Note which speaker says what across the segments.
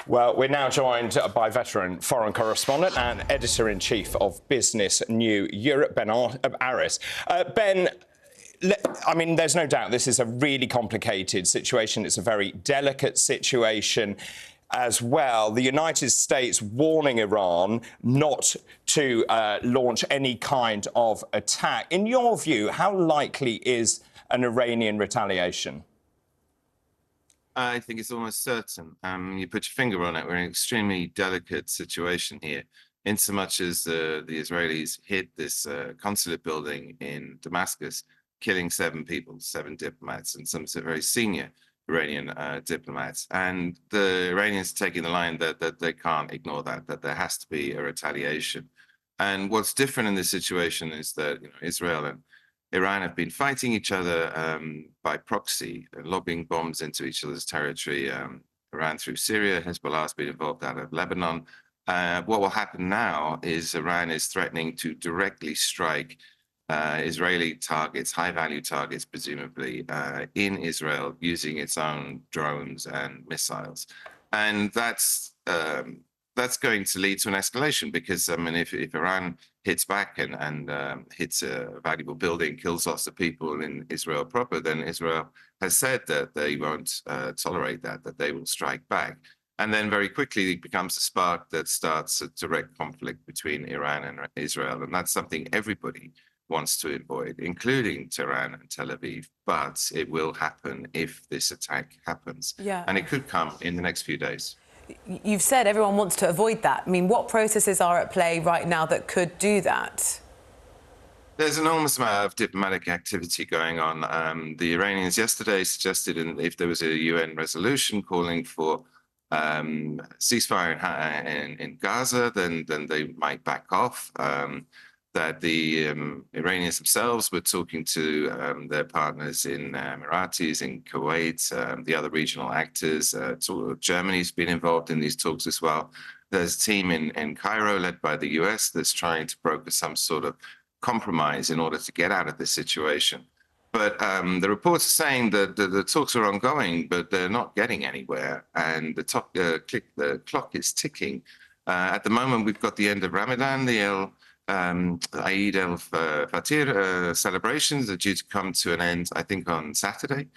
Speaker 1: Well, we're now joined by veteran foreign correspondent and editor-in-chief of Business New Europe, Ben Aris. Ben, I mean, there's no doubt this is a really complicated situation. It's a very delicate situation as well. The United States warning Iran not to launch any kind of attack. In your view, how likely is an Iranian retaliation?
Speaker 2: I think it's almost certain. You put your finger on it. We're in an extremely delicate situation here, in so much as the Israelis hit this consulate building in Damascus, killing 7 people, 7 diplomats, and some very senior Iranian diplomats. And the Iranians taking the line that they can't ignore that there has to be a retaliation. And what's different in this situation is that Israel and Iran have been fighting each other by proxy, lobbing bombs into each other's territory. Iran through Syria, Hezbollah has been involved out of Lebanon. What will happen now is Iran is threatening to directly strike Israeli targets, high-value targets, presumably, in Israel using its own drones and missiles. And that's going to lead to an escalation because, I mean, if Iran hits back and hits a valuable building, kills lots of people in Israel proper, then Israel has said that they won't tolerate that they will strike back. And then very quickly it becomes a spark that starts a direct conflict between Iran and Israel. And that's something everybody wants to avoid, including Tehran and Tel Aviv. But it will happen if this attack happens.
Speaker 3: Yeah.
Speaker 2: And it could come in the next few days.
Speaker 3: You've said everyone wants to avoid that. I mean, what processes are at play right now that could do that?
Speaker 2: There's an enormous amount of diplomatic activity going on. The Iranians yesterday suggested if there was a UN resolution calling for ceasefire in Gaza, then they might back off. That the Iranians themselves were talking to their partners in Emiratis, in Kuwait, the other regional actors. Germany's been involved in these talks as well. There's a team in Cairo led by the US that's trying to broker some sort of compromise in order to get out of this situation. But the reports are saying that the talks are ongoing, but they're not getting anywhere. And the clock is ticking. At the moment, we've got the end of Ramadan, the Eid al-Fitr celebrations are due to come to an end, I think, on Saturday.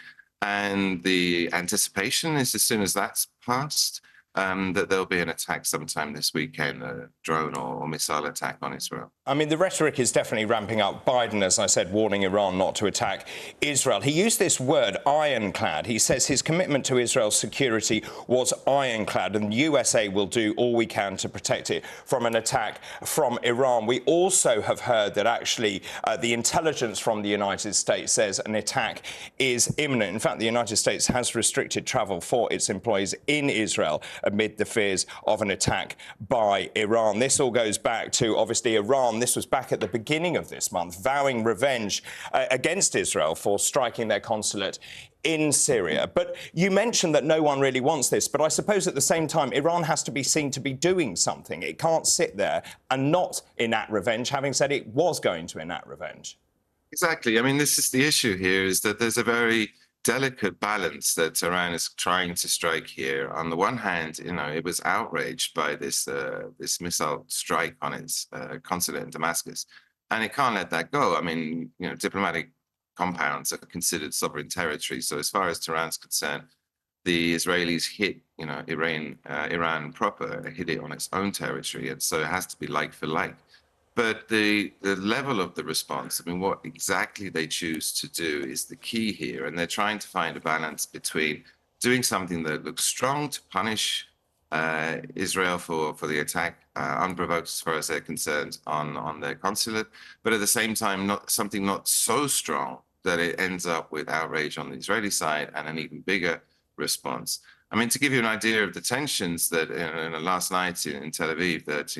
Speaker 2: And the anticipation is as soon as that's passed, that there'll be an attack sometime this weekend, a drone or missile attack on Israel.
Speaker 1: I mean, the rhetoric is definitely ramping up. Biden, as I said, warning Iran not to attack Israel. He used this word, ironclad. He says his commitment to Israel's security was ironclad, and the USA will do all we can to protect it from an attack from Iran. We also have heard that actually the intelligence from the United States says an attack is imminent. In fact, the United States has restricted travel for its employees in Israel amid the fears of an attack by Iran. This all goes back to, obviously, Iran. This was back at the beginning of this month, vowing revenge against Israel for striking their consulate in Syria. But you mentioned that no one really wants this. But I suppose at the same time, Iran has to be seen to be doing something. It can't sit there and not enact revenge, having said it was going to enact revenge.
Speaker 2: Exactly. I mean, this is the issue here, is that there's a very delicate balance that Iran is trying to strike here. On the one hand, it was outraged by this missile strike on its consulate in Damascus, and it can't let that go. I mean, diplomatic compounds are considered sovereign territory. So as far as Tehran's concerned, the Israelis hit, Iran proper, hit it on its own territory, and so it has to be like for like. But the level of the response, I mean, what exactly they choose to do is the key here. And they're trying to find a balance between doing something that looks strong to punish Israel for the attack, unprovoked as far as they're concerned, on their consulate, but at the same time, something not so strong that it ends up with outrage on the Israeli side and an even bigger response. I mean, to give you an idea of the tensions that last night in Tel Aviv, that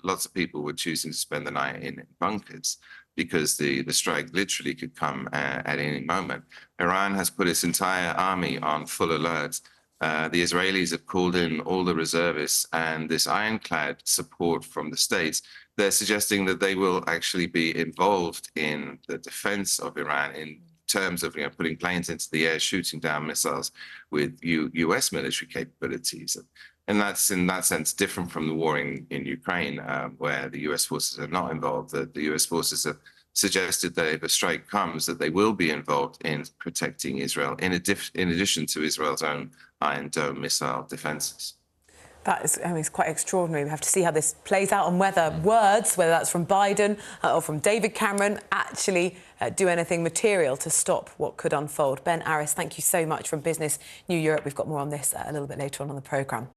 Speaker 2: lots of people were choosing to spend the night in bunkers because the strike literally could come at any moment. Iran has put its entire army on full alert. The Israelis have called in all the reservists, and this ironclad support from the states, they're suggesting that they will actually be involved in the defense of Iran in terms of putting planes into the air, shooting down missiles with US military capabilities. And that's in that sense different from the war in Ukraine, where the US forces are not involved. The US forces have suggested that if a strike comes, that they will be involved in protecting Israel, in addition to Israel's own Iron Dome missile defenses.
Speaker 3: That is, I mean, it's quite extraordinary. We have to see how this plays out and whether words, whether that's from Biden or from David Cameron, actually do anything material to stop what could unfold. Ben, Aris, thank you so much from Business New Europe. We've got more on this a little bit later on the programme.